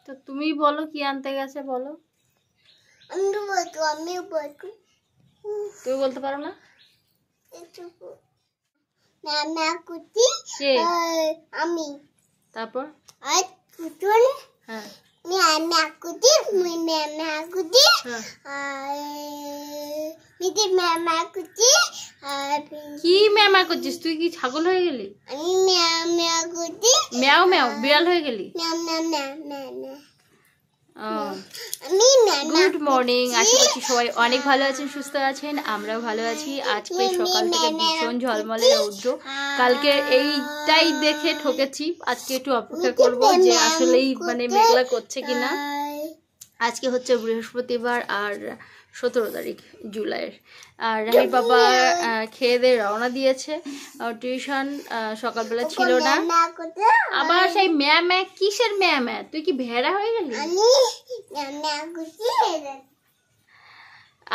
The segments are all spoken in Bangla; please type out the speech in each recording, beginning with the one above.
তো তুমি বলো কি আনতে গেছে বলো। তুমি বলতে পারো না? আমি তারপর হ্যাঁ কি ম্যামা করছিস তুই? কি ছাগল হয়ে গেলি? ম্যাও ম্যাও বিড়াল হয়ে গেলি? গুড মর্নিং, আশা করছি সবাই অনেক ভালো আছেন, সুস্থ আছেন। আমরাও ভালো আছি। আজকে সকাল থেকে ভীষণ ঝলমলে রৌদ্র। কালকে এইটাই দেখে ঠকেছি, আজকে একটু অপেক্ষা করব যে আসলেই মানে মেঘলা করছে কিনা। আজকে হচ্ছে বৃহস্পতিবার আর 17 তারিখ জুলাইয়ের। আর রাহির বাবা খেয়ে দিয়ে রওনা দিয়েছে টিউশন। সকালবেলা ছিল না। আবার সেই ম্যা ম্যা কিসের ম্যা ম্যা? তুই কি ভেড়া হয়ে গেলি?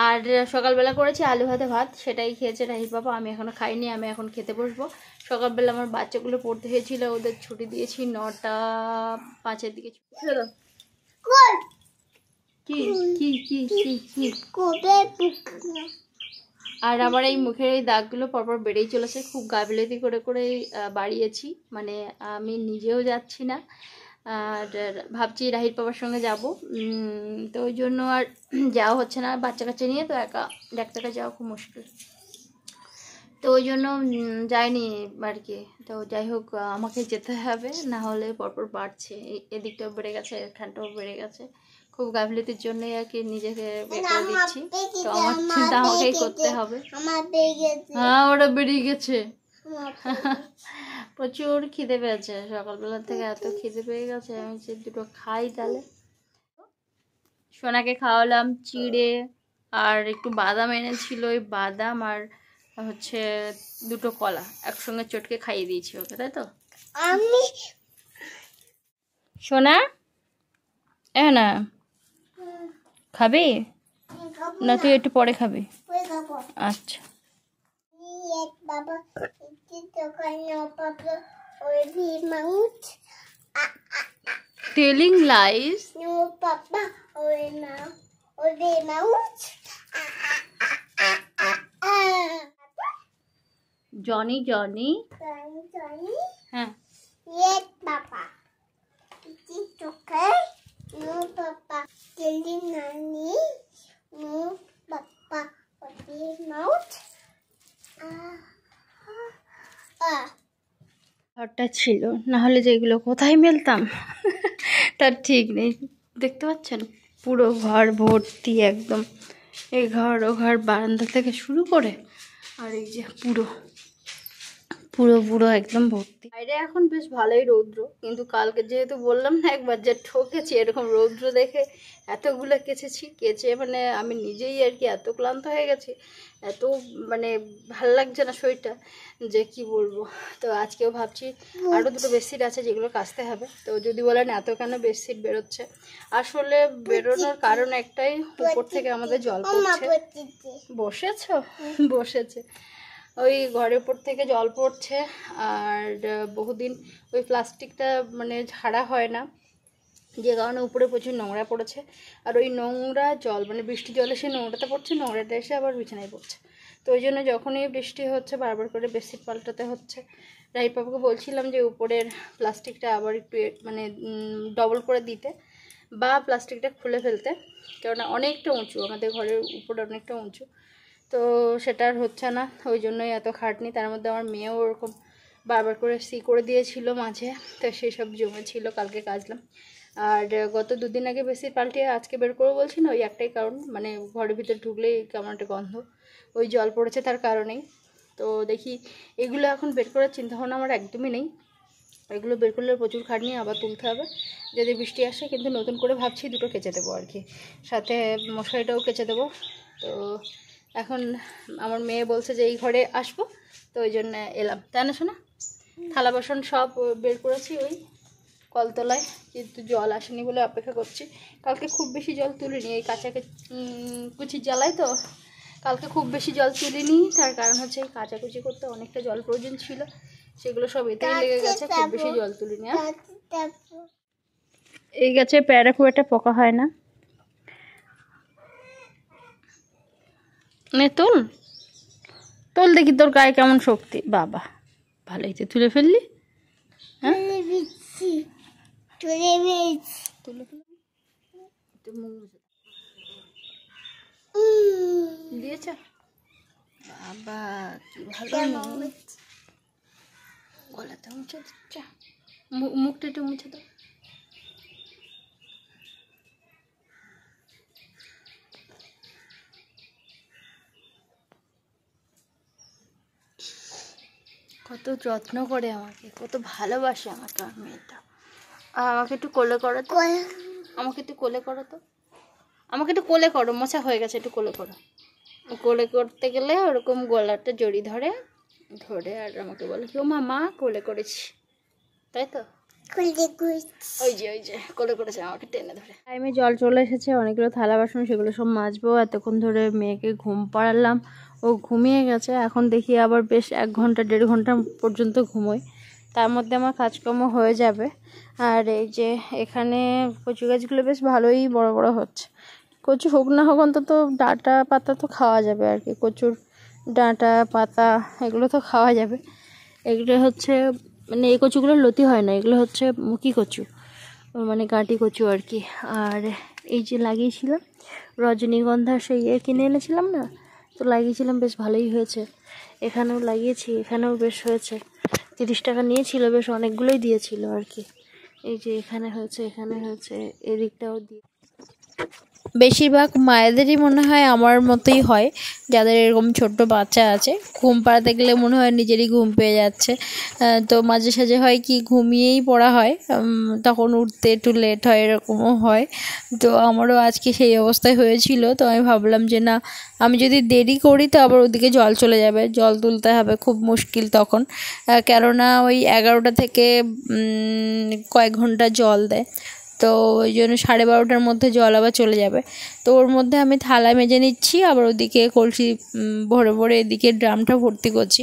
আর সকালবেলা করেছি আলু ভাতে ভাত, সেটাই খেয়েছে রাহির বাবা। আমি এখনো খাইনি, আমি এখন খেতে বসবো। সকালবেলা আমার বাচ্চাগুলো পড়তে হয়েছিল, ওদের ছুটি দিয়েছি 9টা 5-এর দিকে ছুটি ছিল। কি কি কি কি আর আমার এই মুখের এই দাগগুলো পরপর বেড়েই চলেছে। খুব গাফিলতি করে করে বাড়িয়েছি, মানে আমি নিজেও যাচ্ছি না। আর ভাবছি রাহির বাবার সঙ্গে যাব, তো ওই জন্য আর যাওয়া হচ্ছে না। বাচ্চা কাচ্চা নিয়ে তো একা ডাক্তারটা যাওয়া খুব মুশকিল, তো ওই জন্য যাইনি আর কি। তো যাই হোক, আমাকে যেতে হবে, না হলে পরপর বাড়ছে। এদিকটাও বেড়ে গেছে, এখানটাও বেড়ে গেছে। খুব গাফিলতির জন্যই আর কি নিজেকে বের করে দিচ্ছি। তো আমার চিন্তা আমাকেই করতে হবে। হ্যাঁ, ওটা বেরিয়ে গেছে। প্রচুর খিদে পেয়েছে, সকালবেলা থেকে এত খিদে পেয়ে গেছে। আমি যে দুটো খাই তাহলে। সোনাকে খাওয়ালাম চিড়ে, আর একটু বাদাম এনেছিল, ওই বাদাম আর হচ্ছে দুটো কলা একসঙ্গে চটকে খাইয়ে দিয়েছি ওকে, তাই তো? আমি সোনা না খাবি না? তুই একটু পরে খাবি? আচ্ছা। Telling lies? No, Papa. Johnny, Johnny. হ্যাঁ। Yes, Papa. It's okay. No, Papa. Telling Nanny. No, Papa. Open mouth. ঘরটা ছিল, না হলে যেগুলো কোথায় মেলতাম তার ঠিক নেই। দেখতে পাচ্ছেন পুরো ঘর ভর্তি একদম, এই ঘর ও ঘর, বারান্দা থেকে শুরু করে আর এই যে পুরো পুরো পুরো একদম ভর্তি। বাইরে এখন বেশ ভালোই রৌদ্র, কিন্তু কালকে যেহেতু বললাম না একবার যে ঠকেছি, এরকম রৌদ্র দেখে এতগুলো কেচে মানে আমি নিজেই আর কি এত ক্লান্ত হয়ে গেছি, এত মানে ভাল লাগছে না শরীরটা যে কি বলবো। তো আজকেও ভাবছি আরও দুটো বেডশিট আছে যেগুলো কাচতে হবে। তো যদি বলেন এত কেন বেডশিট বেরোচ্ছে, আসলে বেরোনোর কারণ একটাই, উপর থেকে আমাদের জল পড়ছে। বসেছে ওই ঘরের উপর থেকে জল পড়ছে, আর বহুদিন ওই প্লাস্টিকটা মানে ঝাড়া হয় না, যে কারণে উপরে প্রচুর নোংরা পড়েছে। আর ওই নোংরা জল মানে বৃষ্টি জলে সেই নোংরাটা পড়ছে, নোংরাটা এসে আবার বিছানায় পড়ছে। তো ওই জন্য যখনই বৃষ্টি হচ্ছে বারবার করে বেডশিট পাল্টাতে হচ্ছে। রাহির বাবুকে বলছিলাম যে উপরের প্লাস্টিকটা আবার একটু মানে ডবল করে দিতে, বা প্লাস্টিকটা খুলে ফেলতে, কেননা অনেকটা উঁচু, আমাদের ঘরের উপরে অনেকটা উঁচু। তো সেটা আর হচ্ছে না, ওই জন্যই এত খাটনি। তার মধ্যে আমার মেয়েও ওরকম বারবার করে করে দিয়েছিল মাঝে, তো সেই সব জমেছিল, কালকে কাচলাম। আর গত দুদিন আগে বেশি পাল্টিয়ে আজকে বের করবো বলছি না, ওই একটাই কারণ, মানে ঘরের ভিতর ঢুকলেই কেমন একটা গন্ধ, ওই জল পড়েছে তার কারণেই। তো দেখি এগুলো এখন বের করার চিন্তাভাবনা আমার একদমই নেই। এগুলো বের করলে প্রচুর খাটনি, আবার তুলতে হবে যদি বৃষ্টি আসে। কিন্তু নতুন করে ভাবছি দুটো কেচে দেবো আর কি, সাথে মশারিটাও কেচে দেবো। তো এখন আমার মেয়ে বলছে যে এই ঘরে আসবো, তো ওই জন্য এলাম, তাই না শোনা? থালা বাসন সব বের করেছি ওই কলতলায়, কিন্তু জল আসেনি বলে অপেক্ষা করছি। কালকে খুব বেশি জল তুলিনি, এই কাঁচাকে কুচি জ্বালাই তো, কালকে খুব বেশি জল তুলিনি। তার কারণ হচ্ছে এই কাচাকুচি করতে অনেকটা জল প্রয়োজন ছিল, সেগুলো সব এতেই লেগে গেছে, খুব বেশি জল তুলিনি। এই গাছে পেয়ারা খুব একটা পোকা হয় না। নে তোল তোল দেখি তোর গায়ে কেমন শক্তি। বাবা ভালোই তো তুলে ফেললি। হ্যাঁ তুলে দিয়েছ। বাবা কি ভালো গলাতে মুছে দিচ্ছ। মুখটা একটু মুছে দাও। কত যত্ন করে আমাকে, কত ভালোবাসে আমাকে আমার মেয়েটা। আর আমাকে একটু কোলে করো তো, আমাকে একটু কোলে করো তো, আমাকে একটু কোলে করো। মোছা হয়ে গেছে, একটু কোলে করো। কোলে করতে গেলে ওরকম গলাটা জড়ি ধরে ধরে আর আমাকে বলে কি ও মামা কোলে করেছি, তাই তো? ওই যে কোলে করেছে, আমাকে টেনে ধরে। টাইমে জল চলে এসেছে, অনেকগুলো থালা বাসন, সেগুলো সব মাজবো। এতক্ষণ ধরে মেয়েকে ঘুম পাড়ালাম, ও ঘুমিয়ে গেছে। এখন দেখি আবার বেশ 1 ঘন্টা 1.5 ঘন্টা পর্যন্ত ঘুমোই, তার মধ্যে আমার কাজকর্ম হয়ে যাবে। আর এই যে এখানে কচু গাছগুলো বেশ ভালোই বড় বড় হচ্ছে। কচু হোক না হোক অন্তত ডাঁটা পাতা তো খাওয়া যাবে আর কি। কচুর ডাঁটা পাতা এগুলো তো খাওয়া যাবে। এগুলো হচ্ছে মানে এই কচুগুলোর লতি হয় না, এগুলো হচ্ছে মুখি কচু, মানে কাটি কচু আর কি। আর এই যে লাগিয়েছিলাম রজনীগন্ধা, সেই কিনে এনেছিলাম না, তো লাগিয়েছিলাম, বেশ ভালোই হয়েছে। এখানেও লাগিয়েছি, এখানেও বেশ হয়েছে। 30 টাকা নিয়েছিল, বেশ অনেকগুলোই দিয়েছিল আর কি। এই যে এখানে হয়েছে, এখানে হয়েছে, এদিকটাও দিয়ে। বেশিরভাগ মায়েদেরই মনে হয় আমার মতোই হয়, যাদের এরকম ছোট্ট বাচ্চা আছে। ঘুম পাড়াতে গেলে মনে হয় নিজেরই ঘুম পেয়ে যাচ্ছে। তো মাঝে সাঝে হয় কি ঘুমিয়েই পড়া হয়, তখন উঠতে একটু লেট হয়, এরকমও হয়। তো আমারও আজকে সেই অবস্থায় হয়েছিল। তো আমি ভাবলাম যে না, আমি যদি দেরি করি তো আবার ওদিকে জল চলে যাবে, জল তুলতে হবে, খুব মুশকিল তখন। কেননা ওই 11টা থেকে কয়েক ঘন্টা জল দেয়, তো ওই জন্য 12:30টার মধ্যে জল আবার চলে যাবে। তো ওর মধ্যে আমি থালা মেজে নিচ্ছি, আবার ওদিকে কলসি ভরে ভরে এদিকে ড্রামটা ভর্তি করছি।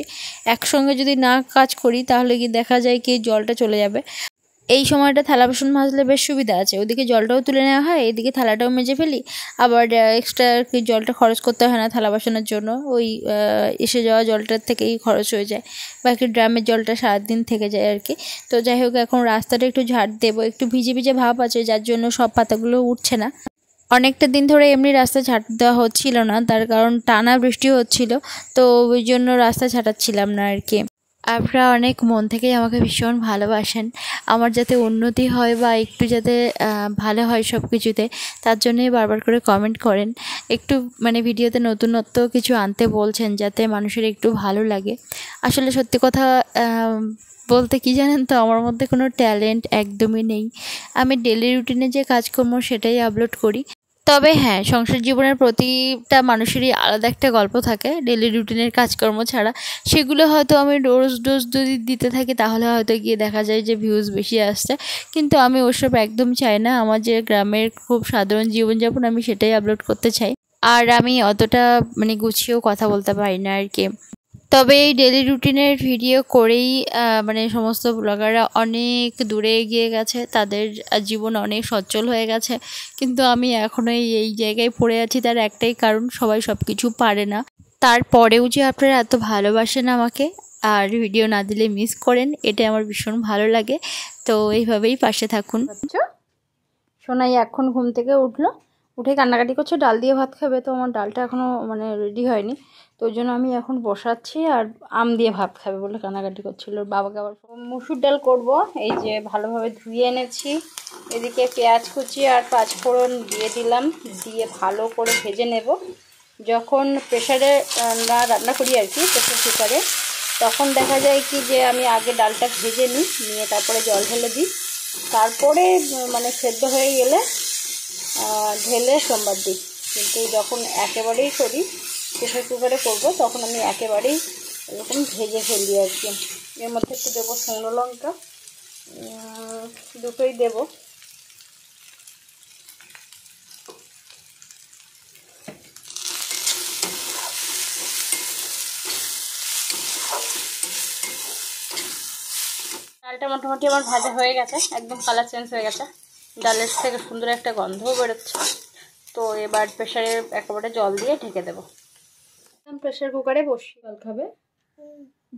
একসঙ্গে যদি না কাজ করি তাহলে কি দেখা যায় কি জলটা চলে যাবে। এই সময়টা থালা বাসন মাজলে বেশ সুবিধা আছে, ওদিকে জলটাও তুলে নেওয়া হয়, এদিকে থালাটাও মেজে ফেলি, আবার এক্সট্রা জলটা খরচ করতে হয় না থালা বাসনের জন্য। ওই এসে যাওয়া জলটার থেকেই খরচ হয়ে যায়, বাকি ড্রামের জলটা সারাদিন থেকে যায় আর কি। তো যাই হোক, এখন রাস্তাটা একটু ঝাড় দেবো, একটু ভিজে ভিজে ভাব আছে, যার জন্য সব পাতাগুলো উঠছে না। অনেকটা দিন ধরে এমনি রাস্তা ঝাঁট দেওয়া হচ্ছিল না, তার কারণ টানা বৃষ্টি হচ্ছিল, তো ওই জন্য রাস্তা ঝাঁটাচ্ছিলাম না আর কি। আপনারা অনেক মন থেকেই আমাকে ভীষণ ভালোবাসেন, আমার যাতে উন্নতি হয় বা একটু যাতে ভালো হয় সব কিছুতে, তার জন্যই বারবার করে কমেন্ট করেন। একটু মানে ভিডিওতে নতুনত্ব কিছু আনতে বলছেন, যাতে মানুষের একটু ভালো লাগে। আসলে সত্যি কথা বলতে কি জানেন তো, আমার মধ্যে কোনো ট্যালেন্ট একদমই নেই। আমি ডেলি রুটিনে যে কাজকর্ম সেটাই আপলোড করি। তবে হ্যাঁ, সংসার জীবনের প্রতিটা মানুষেরই আলাদা একটা গল্প থাকে ডেলি রুটিনের কাজকর্ম ছাড়া। সেগুলো হয়তো আমি ডোজ যদি দিতে থাকি তাহলে হয়তো গিয়ে দেখা যায় যে ভিউজ বেশি আসছে, কিন্তু আমি ওসব একদম চাই না। আমার যে গ্রামের খুব সাধারণ জীবনযাপন, আমি সেটাই আপলোড করতে চাই। আর আমি অতটা মানে গুছিয়েও কথা বলতে পারি না আর কি। তবে এই ডেলি রুটিনের ভিডিও করেই মানে সমস্ত ব্লগাররা অনেক দূরে এগিয়ে গেছে, তাদের জীবন অনেক সচ্ছল হয়ে গেছে। কিন্তু আমি এখনও এই জায়গায় পড়ে আছি, তার একটাই কারণ, সবাই সব কিছু পারে না। তারপরেও যে আপনারা এত ভালোবাসেন আমাকে আর ভিডিও না দিলে মিস করেন, এটা আমার ভীষণ ভালো লাগে। তো এইভাবেই পাশে থাকুন। সোনাই এখন ঘুম থেকে উঠে কান্নাকাটি করছে, ডাল দিয়ে ভাত খাবে। তো আমার ডালটা এখনও মানে রেডি হয়নি, তো ওই জন্য আমি এখন বসাচ্ছি। আর আম দিয়ে ভাত খাবে বলে কান্নাকাটি করছিল। বাবাকে আবার মুসুর ডাল করব। এই যে ভালোভাবে ধুয়ে এনেছি, এদিকে পেঁয়াজ কুচি আর 5 ফোড়ন দিয়ে দিলাম, দিয়ে ভালো করে ভেজে নেব। যখন প্রেশারে রান্না করি আর কি, প্রেশার কুকারে, তখন দেখা যায় কি যে আমি আগে ডালটা ভেজে নিয়ে তারপরে জল ঢেলে দিই। তারপরে মানে সেদ্ধ হয়ে গেলে ঢেলে সোমবার দিই। কিন্তু যখন একেবারেই করি, প্রেশার কুকারে করবো, তখন আমি একেবারেই এরকম ভেজে ফেলি আর কি। এর মধ্যে একটু দেবো শুকনো লঙ্কা, দুটোই দেবো। ডালটা মোটামুটি আমার ভাজা হয়ে গেছে, একদম কালার চেঞ্জ হয়ে গেছে। ডালের থেকে সুন্দর একটা গন্ধও বেরোচ্ছে। তো এবার প্রেশারে একেবারে জল দিয়ে ঢেকে দেবো। প্রেশার কুকারে বসি। জল খাবে?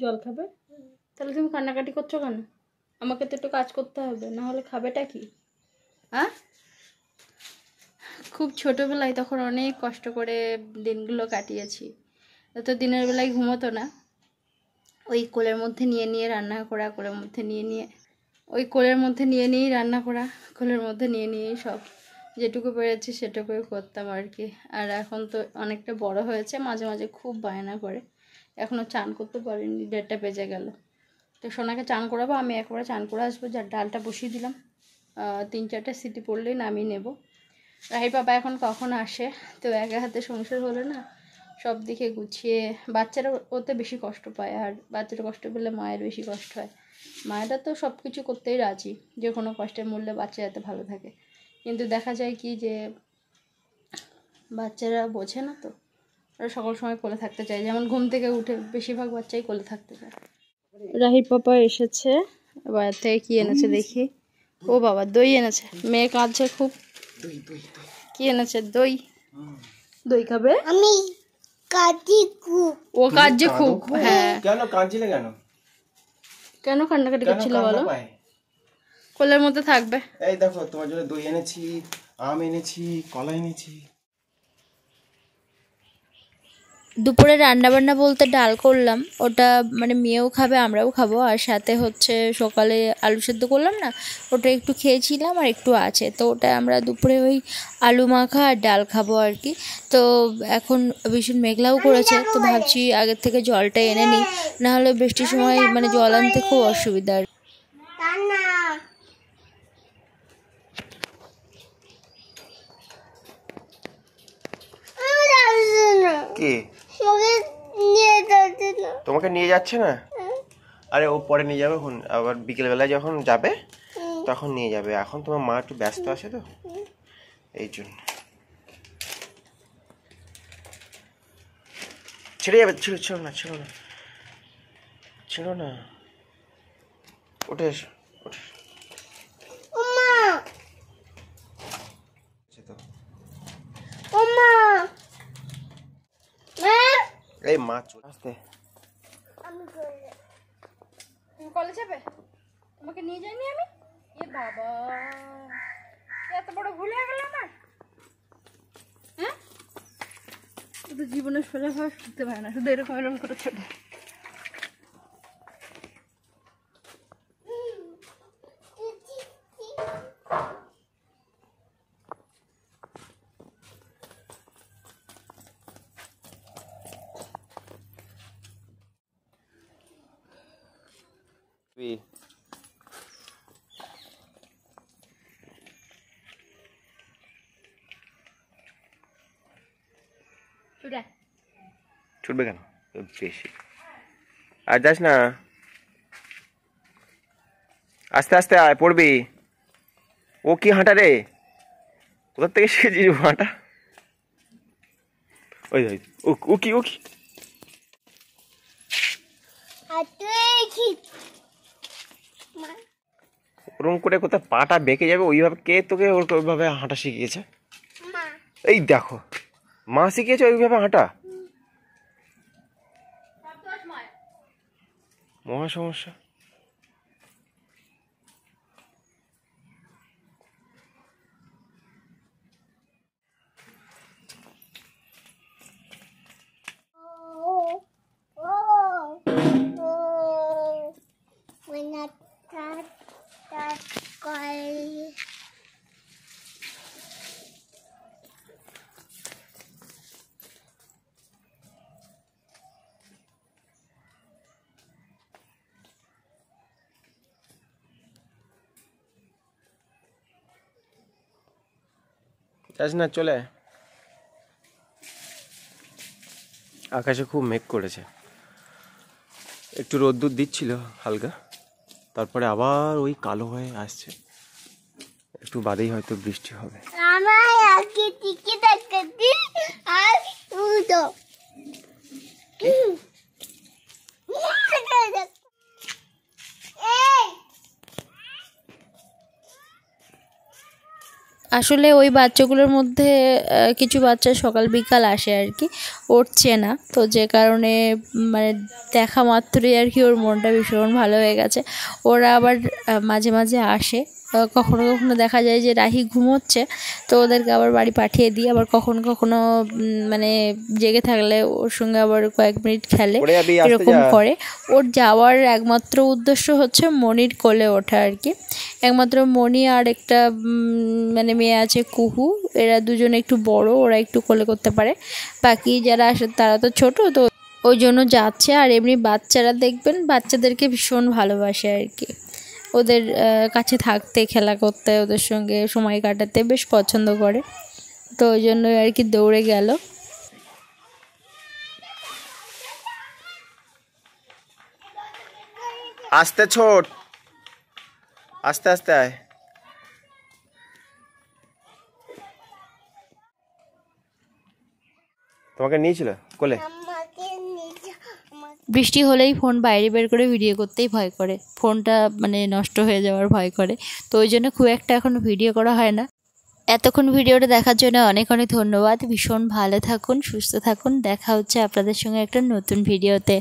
জল খাবে? তাহলে তুমি কান্নাকাটি করছো কেন? আমাকে তো একটু কাজ করতে হবে, না হলে খাবেটা কি? হ্যাঁ, খুব ছোটোবেলায় তখন অনেক কষ্ট করে দিনগুলো কাটিয়েছি। তো দিনের বেলায় ঘুমোতো না, ওই কোলের মধ্যে নিয়ে নিয়ে রান্না করা, কোলের মধ্যে নিয়ে নিয়ে ওই কোলের মধ্যে নিয়ে নিয়েই রান্না করা, কোলের মধ্যে নিয়ে নিয়েই সব যেটুকু পেরেছি সেটুকুই করতাম আর কি। আর এখন তো অনেকটা বড় হয়েছে, মাঝে মাঝে খুব বায়না করে। এখনও চান করতে পারিনি, 1:30 বেজে গেল। তো সোনাকে চান করাবো, আমি একবারে চান করে আসবো। যার ডালটা বসিয়ে দিলাম, 3-4টা সিটি পড়লেই নামিয়ে নেব। রাহির বাবা এখন কখন আসে? তো একা হাতে সংসার হলে না সব দিকে গুছিয়ে, বাচ্চারা ওতে বেশি কষ্ট পায়, আর বাচ্চারা কষ্ট পেলে মায়ের বেশি কষ্ট হয়। মায়েরা তো সব কিছু করতেই রাজি, যে কোনো কষ্টের মূল্যে বাচ্চা যাতে ভালো থাকে। কিন্তু দেখা যায় কি যে বাচ্চারা বোঝে না, তো ওরা সকল সময় কোলে থাকতে চায়। যেমন ঘুম থেকে উঠে বেশিরভাগ বাচ্চাই কোলে থাকতে চায়। রাহির পাপা এসেছে, বাইরে থেকে কি এনেছে দেখি। ও বাবা, দই এনেছে। মেয়ে কাঁদছে খুব। কি এনেছে? দই। দই খাবে? আমি কাটি খুব। ও কাঁদছে খুব। হ্যাঁ, কেন কাঁদছিলে কেন? কেন কান্নাকাটি কেন করছিল কান্না বলো? পায়? কোলের মধ্যে থাকবে। এই দেখো, তোমার জন্য দই এনেছি, আম এনেছি, কলা এনেছি। দুপুরে রান্নাবান্না বলতে ডাল করলাম, ওটা মানে মেয়েও খাবে আমরাও খাবো। আর সাথে হচ্ছে সকালে আলু সেদ্ধ করলাম না, ওটা একটু খেয়েছিলাম আর একটু আছে, তো ওটা আমরা দুপুরে ওই আলু মাখা আর ডাল খাবো আর কি। তো এখন ভীষণ মেঘলাও করেছে, তো ভাবছি আগের থেকে জলটা এনে নিই, নাহলে বৃষ্টির সময় মানে জল আনতে খুব অসুবিধা। টানা কি সঙ্গে নিয়ে যাচ্ছে না। তোমাকে নিয়ে যাচ্ছে না? আরে ও পরে নিয়ে যাবে, এখন আবার বিকেলবেলা যখন যাবে তখন নিয়ে যাবে। এখন তোমার মা একটু ব্যস্ত আছে তো, এই জন্য। ছেড়ে যাবে, ছেড়ো না, ছেড়ো না। উঠে এসো, উঠে এসো। ওমা আছে তো। ওমা মা এই মা চলে আসতে। আমি করে তুমি কলে যাবে? তোমাকে নিয়ে যাইনি আমি? এ বাবা, এত বড় ভুল হয়ে গেল আমার। হ্যাঁ, তো জীবনে সোজাভাবে শুনতে পারে না, শুধু এরকম এরকম করে ছোটে। ছুটবে কেন বেশি? আর যাস না, আস্তে আস্তে আয়, পড়বি। ও কি হাঁটা রে? কোথা থেকে শিখেছিস ও হাঁটা? ওই ও কি হাতে কি মা ওরম করে কোথায় পাটা বেঁকে যাবে ওইভাবে, কে তোকে ওইভাবে হাঁটা শিখিয়েছে? মা এই দেখো, মা শিখিয়েছে ওইভাবে হাঁটা। মহা সমস্যা। when I touch that guy. যাস না, চলে আয়। আকাশে খুব মেঘ করেছে, একটু রোদ্দুর দিচ্ছিল হালকা, তারপরে আবার ওই কালো হয়ে আসছে। একটু বাদেই হয়তো বৃষ্টি হবে। আমার আগে টিকে থাকতে আর উঠো আসলে ওই বাচ্চাগুলোর মধ্যে কিছু বাচ্চা সকাল বিকাল আসে আর কি, ওর চেনা তো, যে কারণে মানে দেখা মাত্রই আর কি ওর মনটা ভীষণ ভালো হয়ে গেছে। ওরা আবার মাঝে মাঝে আসে, কখনো কখনো দেখা যায় যে রাহি ঘুমোচ্ছে তো ওদেরকে আবার বাড়ি পাঠিয়ে দিই, আবার কখনো কখনো মানে জেগে থাকলে ওর সঙ্গে আবার কয়েক মিনিট খেলে, পড়ে যাবি, আস্তে এরকম যা। করে। ওর যাওয়ার একমাত্র উদ্দেশ্য হচ্ছে মনির কোলে ওঠা আর কি। একমাত্র মনি আর একটা মানে মেয়ে আছে কুহু, এরা দুজনে একটু বড়, ওরা একটু কোলে করতে পারে, বাকি যারা আসে তারা তো ছোট, তো ওই জন্য যাচ্ছে। আর এমনি বাচ্চারা দেখবেন বাচ্চাদেরকে ভীষণ ভালোবাসে আর কি, ওদের কাছে থাকতে, খেলা করতে, ওদের সঙ্গে সময় কাটাতে বেশ পছন্দ করে, তো ওই জন্য আর কি দৌড়ে গেল। আস্তে ছোট, আস্তে আস্তে আয়। তোমাকে নিয়েছিল কোলে? আমাকে নিজে আমাকে বৃষ্টি হলেই ফোন বাইরে বের করে ভিডিও করতেই ভয় করে, ফোনটা মানে নষ্ট হয়ে যাওয়ার ভয় করে, তো ওই জন্য খুব একটা এখন ভিডিও করা হয় না। এতক্ষণ ভিডিওটা দেখার জন্য অনেক অনেক ধন্যবাদ। ভীষণ ভালো থাকুন, সুস্থ থাকুন, দেখা হচ্ছে আপনাদের সঙ্গে একটা নতুন ভিডিওতে।